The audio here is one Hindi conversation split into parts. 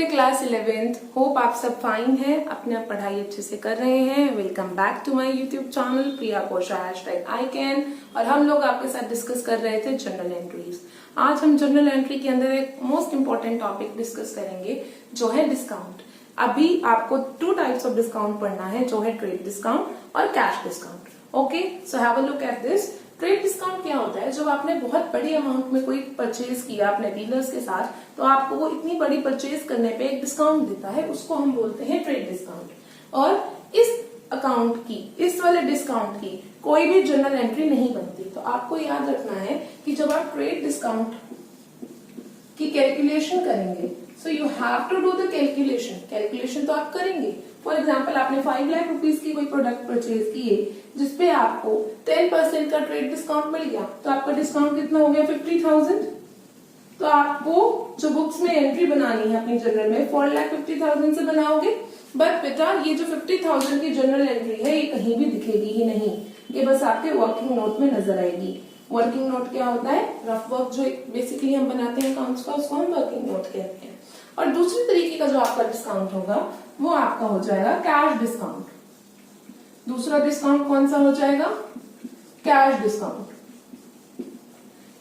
Class 11th। होप आप सब फाइन हैं, अपने आप पढ़ाई अच्छे से कर रहे हैं। Welcome back to my YouTube channel Priya Kosha #ICAN। और हम लोग आपके साथ डिस्कस कर रहे थे जनरल एंट्रीज। आज हम जनरल एंट्री के अंदर एक मोस्ट इंपॉर्टेंट टॉपिक डिस्कस करेंगे जो है डिस्काउंट। अभी आपको 2 टाइप्स ऑफ डिस्काउंट पढ़ना है, जो है ट्रेड डिस्काउंट और cash discount. Okay, so have a look at this. Trade discount क्या होता है? जब आपने बहुत बड़ी अमाउंट में कोई परचेज किया अपने डीलर्स के साथ, तो आपको वो इतनी बड़ी परचेज करने पे एक डिस्काउंट देता है, उसको हम बोलते हैं ट्रेड डिस्काउंट। और इस अकाउंट की, इस वाले डिस्काउंट की कोई भी जनरल एंट्री नहीं बनती। तो आपको याद रखना है कि जब आप ट्रेड डिस्काउंट की कैलकुलेशन करेंगे, so you have to do the calculation तो आप करेंगे। फॉर एग्जाम्पल, आपने 5 लाख रुपीज की कोई प्रोडक्ट परचेज किए जिसपे आपको 10% का ट्रेड डिस्काउंट मिल गया, तो आपका डिस्काउंट कितना हो गया? 50,000। तो आपको जो बुक्स में एंट्री बनानी है अपनी जनरल में 4,50,000 से बनाओगे। बट बेटा, ये जो 50,000 की जनरल एंट्री है, ये कहीं भी दिखेगी ही नहीं, ये बस आपके वर्किंग नोट में नजर आएगी। वर्किंग नोट क्या होता है? रफ वर्क जो बेसिकली हम बनाते हैं अकाउंट्स का, उसको हम वर्किंग नोट कहते हैं। और दूसरी तरीके का जो आपका डिस्काउंट होगा वो आपका हो जाएगा कैश डिस्काउंट। दूसरा डिस्काउंट कौन सा हो जाएगा? Cash discount.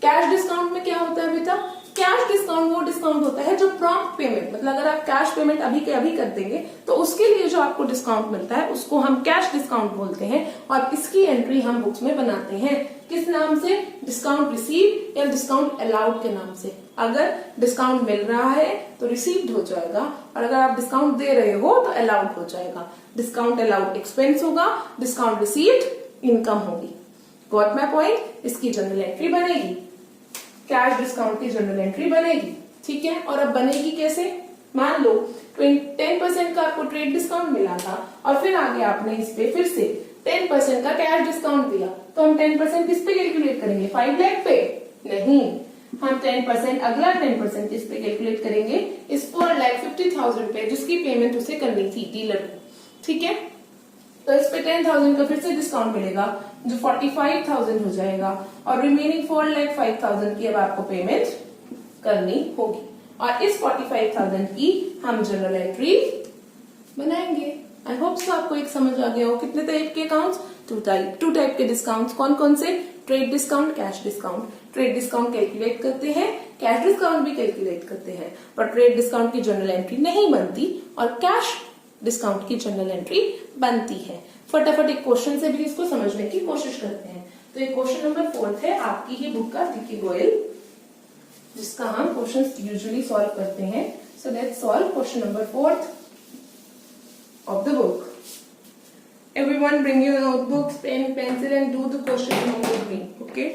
कैश डिस्काउंट में क्या होता है बेटा? कैश डिस्काउंट वो डिस्काउंट होता है जो प्रॉम्प्ट पेमेंट, मतलब अगर आप कैश पेमेंट अभी के अभी कर देंगे तो उसके लिए जो आपको डिस्काउंट मिलता है उसको हम कैश डिस्काउंट बोलते हैं। और इसकी एंट्री हम बुक्स में बनाते हैं किस नाम से? डिस्काउंट रिसीव या डिस्काउंट अलाउड के नाम से। अगर डिस्काउंट मिल रहा है तो रिसीव्ड हो जाएगा, और अगर आप डिस्काउंट दे रहे हो तो अलाउड हो जाएगा। डिस्काउंट अलाउड एक्सपेंस होगा, डिस्काउंट रिसीव्ड इनकम होगी। Got my point? इसकी जनरल एंट्री बनेगी, कैश डिस्काउंट की जनरल एंट्री बनेगी। ठीक है, और अब बनेगी कैसे? मान लो 10% का आपको ट्रेड डिस्काउंट मिला था और फिर आगे आपने इस पे फिर से 10% का कैश डिस्काउंट दिया, तो हम 10% किस पे कैलकुलेट करेंगे? 5 लाख पे? नहीं, हम 10% अगला 10% किस पे कैलकुलेट करेंगे? इस 4,50,000 पे, जिसकी पेमेंट उसे करनी थी डीलर को। ठीक है, तो इस पे 10,000 का फिर से डिस्काउंट मिलेगा जो 45,000 हो जाएगा, और रिमेनिंग 4,05,000 की अब आपको पेमेंट करनी होगी। और इस 45,000 की हम जनरल एंट्री बनाएंगे। आई होप सो आपको एक समझ आ गया हो। कितने टाइप के अकाउंट्स? 2 टाइप के डिस्काउंट्स। कौन कौन से? Trade discount, cash discount. Trade discount calculate करते हैं, कैश डिस्काउंट भी कैलकुलेट करते हैं, पर ट्रेड डिस्काउंट की जनरल एंट्री नहीं बनती और कैश डिस्काउंट की जनरल एंट्री बनती है। फटाफट एक क्वेश्चन से भी इसको समझने की कोशिश करते हैं। तो एक क्वेश्चन नंबर 4 है आपकी ही बुक का, विकी गोयल, जिसका हम क्वेश्चंस यूजुअली सॉल्व करते हैं। So let's solve question number 4 of the book. Everyone bring your notebooks, pen, pencil and do the question along with me. Okay?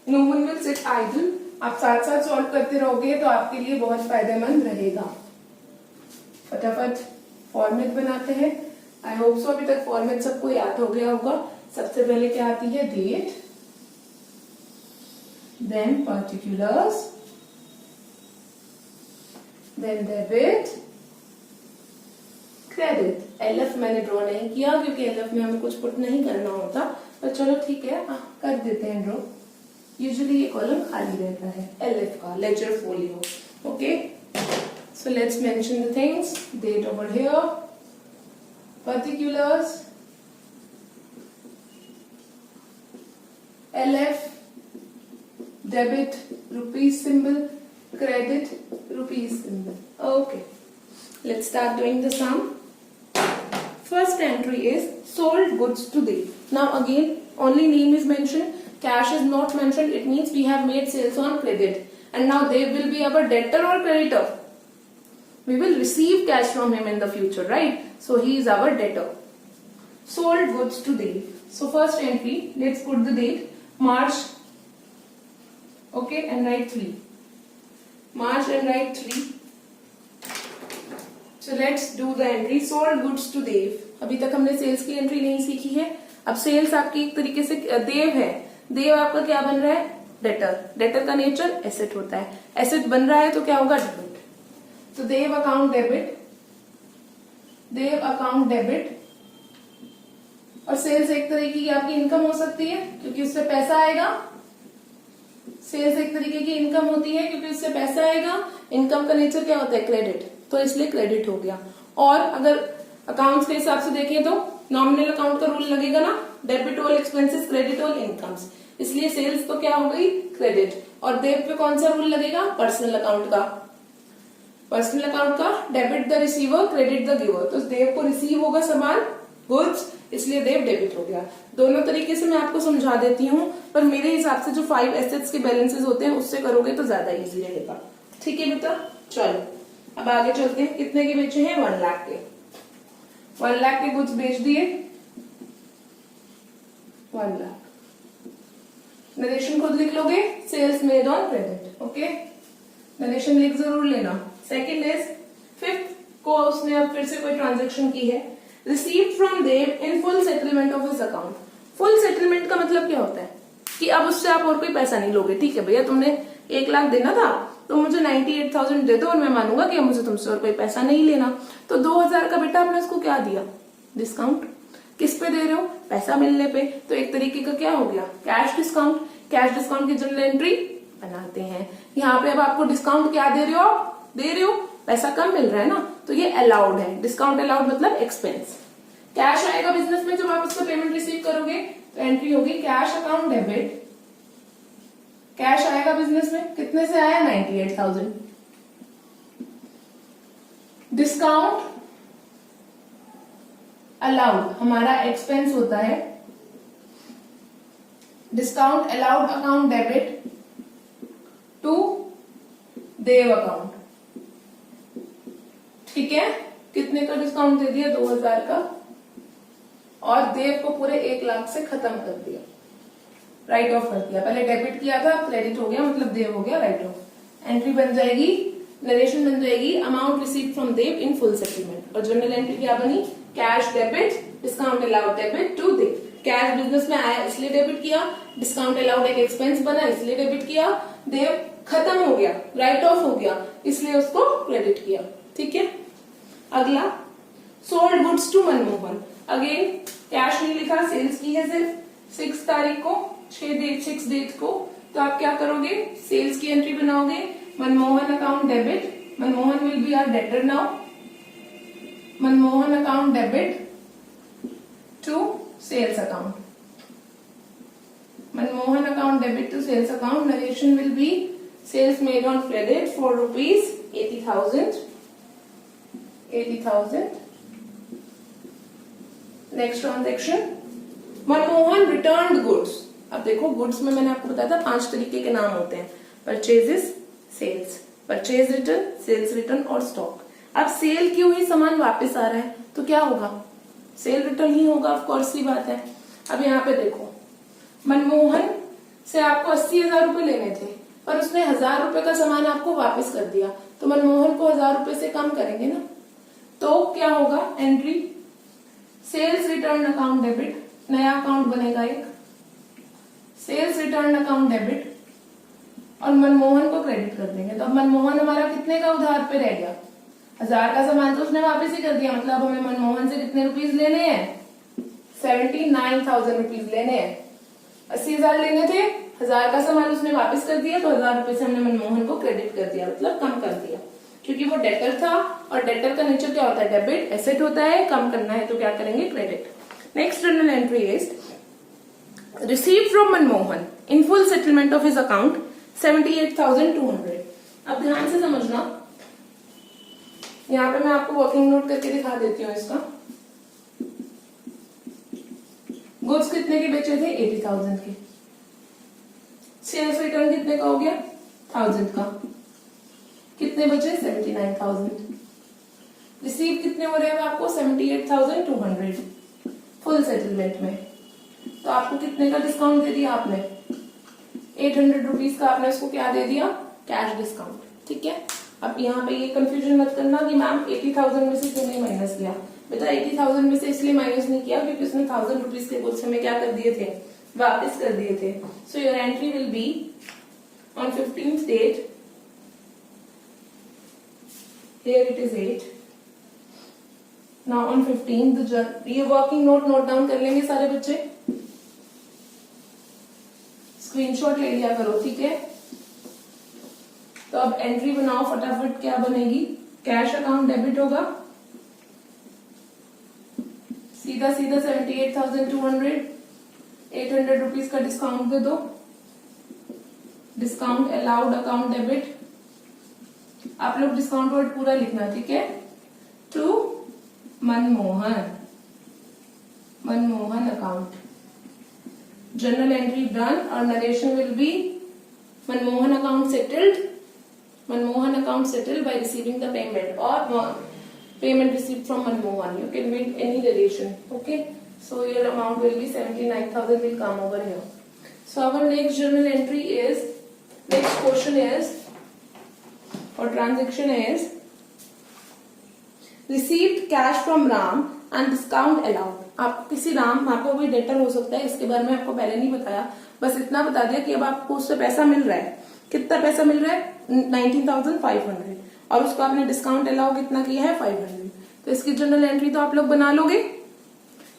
No one will sit idle. आप साथ साथ सॉल्व करते रहोगे तो आपके लिए बहुत फायदेमंद रहेगा। फटाफट फॉर्मेट बनाते हैं। आई होप सो अभी तक फॉर्मेट सबको याद हो गया होगा। सबसे पहले क्या आती है? Date, then particulars, then debit, credit. LF मैंने ड्रॉ नहीं किया क्योंकि एलएफ में हमें कुछ पुट नहीं करना होता, पर चलो ठीक है, कर देते हैं ड्रॉ। यूजुअली ये कॉलम खाली रहता है एलएफ का, ledger folio. Okay, so let's mention the things. Date over here, particulars, LF, debit, rupees symbol, credit, rupees symbol. Okay, let's start doing the sum. First entry is sold goods today. Now again, only name is mentioned, cash is not mentioned. It means we have made sales on credit, and now they will be our debtor or creditor. We will receive cash from him in the future, right? So he is our debtor. Sold goods today. So first entry, let's put the date, March. Okay, and write 3. March and write 3. So let's do the entry. Sold goods to Dev. अभी तक हमने सेल्स की एंट्री नहीं सीखी है। अब सेल्स आपकी एक तरीके से देव है। देव आपका क्या बन रहा है? डेटर। डेटर का नेचर एसेट होता है। एसेट बन रहा है तो क्या होगा? डेबिट। तो देव अकाउंट डेबिट, देव अकाउंट डेबिट। और सेल्स एक तरीके की आपकी इनकम हो सकती है क्योंकि उससे पैसा आएगा। सेल्स एक तरीके की इनकम होती है क्योंकि उससे पैसा आएगा। इनकम का नेचर क्या होता है? क्रेडिट। तो इसलिए क्रेडिट हो गया। और अगर अकाउंट्स के हिसाब से देखें तो नॉमिनल अकाउंट का रूल लगेगा ना, debit all expenses credit all incomes, इसलिए सेल्स तो क्या हो गई क्रेडिट। और देव पे कौन सा रूल लगेगा, पर्सनल अकाउंट का। पर्सनल अकाउंट का debit the receiver credit the giver, तो देव को रिसीव होगा सामान गुड्स, इसलिए देव डेबिट हो गया। दोनों तरीके से मैं आपको समझा देती हूँ, पर मेरे हिसाब से जो 5 एसेट्स के बैलेंसेस होते हैं उससे करोगे तो ज्यादा इजी रहेगा। ठीक है बेटा, चलो अब आगे चलते हैं। कितने के बेचे हैं, 1 लाख के। 1 लाख के गुड्स बेच दिए, 1 लाख। नरेशन खुद लिख लोगे, sales made on credit. Okay, narration लिख जरूर लेना। सेकंड इज, फिफ्थ को उसने अब फिर से कोई ट्रांजेक्शन की है, received from Dev in full settlement of his account. Full settlement का मतलब क्या होता है कि अब उससे आप और कोई पैसा नहीं लोगे। ठीक है भैया, तुमने 1 लाख देना था तो मुझे 98,000 दे दो और मैं मानूंगा कि मुझे तुमसे और कोई पैसा नहीं लेना। तो 2,000 का बेटा आपने उसको क्या दिया, डिस्काउंट। किस पे दे रहे हो, पैसा मिलने पे। तो एक तरीके का क्या हो गया, कैश डिस्काउंट। कैश डिस्काउंट की जनरल एंट्री बनाते हैं। यहाँ पे अब आपको डिस्काउंट क्या दे रहे हो, आप दे रहे हो पैसा कम मिल रहा है ना, तो ये अलाउड है। डिस्काउंट अलाउड मतलब एक्सपेंस। कैश आएगा बिजनेस में जब आप उसका पेमेंट रिसीव करोगे, तो एंट्री होगी कैश अकाउंट डेबिट। कैश आएगा बिजनेस में, कितने से आया, 98,000। डिस्काउंट अलाउड हमारा एक्सपेंस होता है। Discount allowed account debit to Dev account. ठीक है, कितने का डिस्काउंट दे दिया, 2,000 का, और देव को पूरे 1 लाख से खत्म कर दिया, राइट ऑफ कर दिया। पहले डेबिट किया था, क्रेडिट हो गया, मतलब देव हो गया राइट ऑफ। एंट्री बन जाएगी, नरेशन बन जाएगी, amount receive from Dev in full settlement. और जनरल एंट्री क्या बनी, cash debit discount allowed debit to Dev. Cash business में आया इसलिए डेबिट किया, डिस्काउंट अलाउड एक एक्सपेंस बना इसलिए डेबिट किया, देव खत्म हो गया, राइट ऑफ हो गया, इसलिए उसको क्रेडिट किया। ठीक है, अगला sold goods to Manmohan. Again cash नहीं लिखा, सेल्स की है सिर्फ 6 तारीख को, 6 डेट को। तो आप क्या करोगे, सेल्स की एंट्री बनाओगे, Manmohan account debit, Manmohan will be our debtor now, Manmohan account debit to sales account, Manmohan account debit to sales account. Narration will be sales made on credit for ₹80,000। Next transaction, Manmohan returned goods. अब देखो गुड्स में मैंने आपको बताया था 5 तरीके के नाम होते हैं, purchases, sales, purchase return, sales return और स्टॉक। अब सेल की हुई सामान वापस आ रहा है तो क्या होगा, सेल रिटर्न ही होगा, ऑफ कोर्स सी बात है। अब यहाँ पे देखो, मनमोहन से आपको 80,000 रुपए लेने थे, पर उसने 1,000 रुपए का सामान आपको वापस कर दिया, तो मनमोहन को 1,000 रुपए से कम करेंगे ना, तो क्या होगा, entry sales return account debit, नया अकाउंट बनेगा एक, सेल्स रिटर्न अकाउंट डेबिट, और मनमोहन को क्रेडिट कर देंगे। तो अब मनमोहन हमारा कितने का उधार पे रह गया, 1,000 का सामान तो उसने वापस ही कर दिया, मतलब हमें मनमोहन से कितने रुपीस लेने हैं, 79,000 रुपीस लेने हैं। 80,000 लेने थे, 1,000 का सामान उसने वापस कर दिया, तो 1,000 रुपए से हमने मनमोहन को क्रेडिट कर दिया, मतलब कम कर दिया, क्योंकि वो डेटर था और डेटर का नेचर क्या होता है, डेबिट, एसेट होता है, कम करना है तो क्या करेंगे, credit. Next journal entry is receive from Manmohan in full settlement of his account 78,200। अब ध्यान से समझना, यहाँ पे मैं आपको वर्किंग नोट करके दिखा देती हूँ इसका। गुड्स कितने के बेचे थे, 80,000 के। सेल्स रिटर्न कितने का हो गया, 1,000 का। कितने बचे, 79,000। रिसीव कितने हो रहे हैं आपको, 78,200 फुल सेटलमेंट में। तो आपको कितने का डिस्काउंट दे दिया आपने, 800 रुपीज का आपने उसको क्या दे दिया, कैश डिस्काउंट। ठीक है, अब यहाँ पे ये कंफ्यूजन मत करना कि मैम 80,000 में से क्यों नहीं माइनस किया। बेटा 80,000 में से इसलिए माइनस नहीं किया क्योंकि उसने 1,000 रुपीज के गुड्स हमें क्या कर दिए थे, वापस कर दिए थे। So your entry will be on 15th date, here it is 8, now on 15th, ये वर्किंग नोट डाउन कर लेंगे सारे बच्चे, स्क्रीनशॉट ले लिया करो। ठीक है, तो अब एंट्री बनाओ फटाफट, क्या बनेगी, कैश अकाउंट डेबिट होगा, सीधा सीधा 78,200, 800 रुपीज का डिस्काउंट दे दो। डिस्काउंट अलाउड अकाउंट डेबिट, आप लोग डिस्काउंट वर्ड पूरा लिखना, ठीक है। To Manmohan, Manmohan account. Journal entry done or narration will be Manmohan account settled. Manmohan account settled by receiving the payment or payment received from Manmohan. You can make any relation. Okay. So your amount will be 79,000 will come over here. So our next journal entry is, next question is, or transaction is, received cash from Ram and discount allowed. आप किसी राम, आपको कोई डेटर हो सकता है, इसके बारे में आपको पहले नहीं बताया, बस इतना बता दिया कि अब आपको उससे पैसा मिल रहा है। कितना पैसा मिल रहा है? 19,500, और उसको आपने डिस्काउंट अलाउ कितना किया है? 500। तो इसकी जर्नल एंट्री तो आप लोग बना लोगे।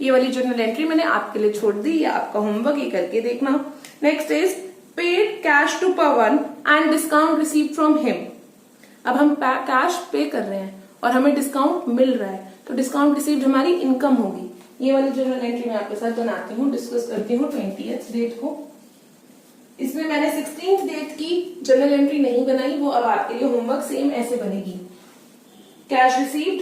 ये वाली जर्नल एंट्री मैंने आपके लिए छोड़ दी, ये आपका होमवर्क, ये करके देखना। Next is paid cash to Pavan and discount receive from him. अब हम कैश पे कर रहे हैं और हमें डिस्काउंट मिल रहा है, तो डिस्काउंट रिसीव्ड हमारी इनकम होगी। ये वाली जर्नल एंट्री मैं आपके साथ बनाती हूँ, डिस्कस करती हूँ 20th डेट को। इसमें मैंने 16th डेट की जर्नल एंट्री नहीं बनाई, वो अब आपके लिए होमवर्क सेम ऐसे बनेगी। Cash received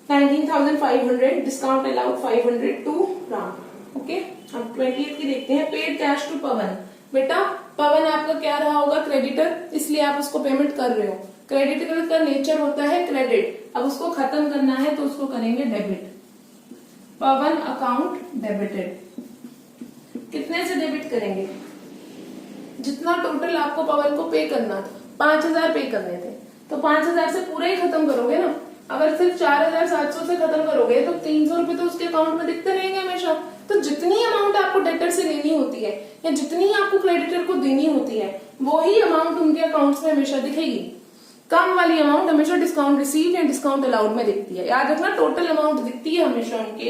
19,500, discount allowed 500 to Ram. Okay, अब 20th की देखते हैं। Paid cash to Pavan. बेटा पवन आपका क्या रहा होगा? क्रेडिटर, इसलिए आप उसको पेमेंट कर रहे हो। क्रेडिटर का नेचर होता है क्रेडिट, अब उसको खत्म करना है तो उसको करेंगे डेबिट। पवन अकाउंट डेबिटेड। कितने से डेबिट करेंगे? जितना टोटल आपको पवन को पे करना था, 5,000 पे करने थे, तो 5,000 से पूरा ही खत्म करोगे ना। अगर सिर्फ 4,700 से खत्म करोगे तो 300 रुपए तो उसके अकाउंट में दिखते रहेंगे हमेशा। तो जितनी अमाउंट आपको डेटर से लेनी होती है या जितनी आपको क्रेडिटर को देनी होती है, वही अमाउंट उनके अकाउंट्स में हमेशा दिखेगी। कम वाली अमाउंट हमेशा डिस्काउंट रिसीव या डिस्काउंट अलाउड में दिखती है। याद रखना, टोटल अमाउंट दिखती है हमेशा उनके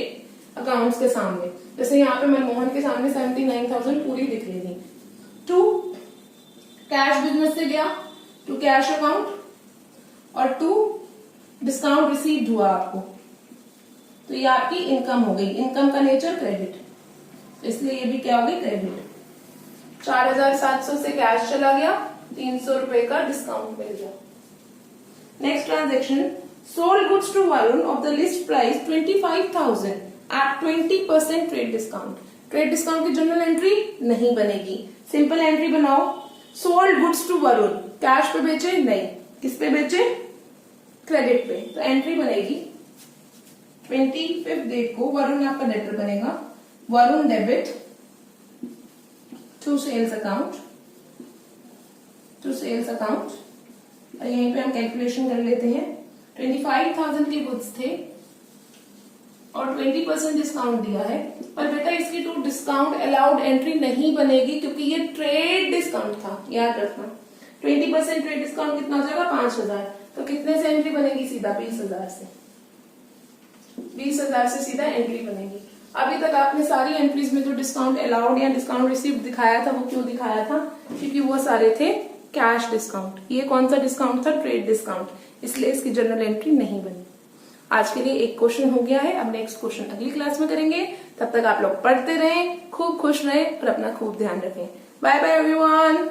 अकाउंट्स के सामने। जैसे यहाँ पे मनमोहन के सामने 79,000 पूरी दिख रही थी। टू कैश बिजनेस से गया, टू कैश अकाउंट, और टू डिस्काउंट रिसीव्ड हुआ आपको, तो ये आपकी इनकम हो गई। इनकम का नेचर क्रेडिट, इसलिए ये भी क्या हो गई? क्रेडिट। 4,700 से कैश चला गया, 300 रुपए का डिस्काउंट मिल गया। Next transaction, sold goods to Varun of the list price 25,000 at 20% trade discount. Trade discount की जनरल एंट्री नहीं बनेगी, सिंपल एंट्री बनाओ। Sold goods to Varun, cash पे बेचे? नहीं। किस पे बेचे? क्रेडिट पे। तो एंट्री बनेगी 25th डेट को, वरुण आपका डेटर बनेगा। Varun debit to sales account, to sales account. और यहीं पे हम कैलकुलेशन कर लेते हैं। 25,000 के गुड्स थे और 20% डिस्काउंट दिया है, पर बेटा इसकी टू डिस्काउंट अलाउड एंट्री नहीं बनेगी क्योंकि ये ट्रेड डिस्काउंट था, याद रखना। 20% ट्रेड डिस्काउंट कितना हो जाएगा? 5,000। तो कितने से एंट्री बनेगी? सीधा 20,000 से। 20,000 से सीधा एंट्री बनेगी। अभी तक आपने सारी एंट्रीज में जो डिस्काउंट अलाउड या डिस्काउंट रिसीव दिखाया था, वो क्यों दिखाया था? क्योंकि वो सारे थे कैश डिस्काउंट। ये कौन सा डिस्काउंट था? ट्रेड डिस्काउंट, इसलिए इसकी जनरल एंट्री नहीं बनी। आज के लिए एक क्वेश्चन हो गया है, अब नेक्स्ट क्वेश्चन अगली क्लास में करेंगे। तब तक आप लोग पढ़ते रहें, खूब खुश रहें और अपना खूब ध्यान रखें। Bye bye everyone.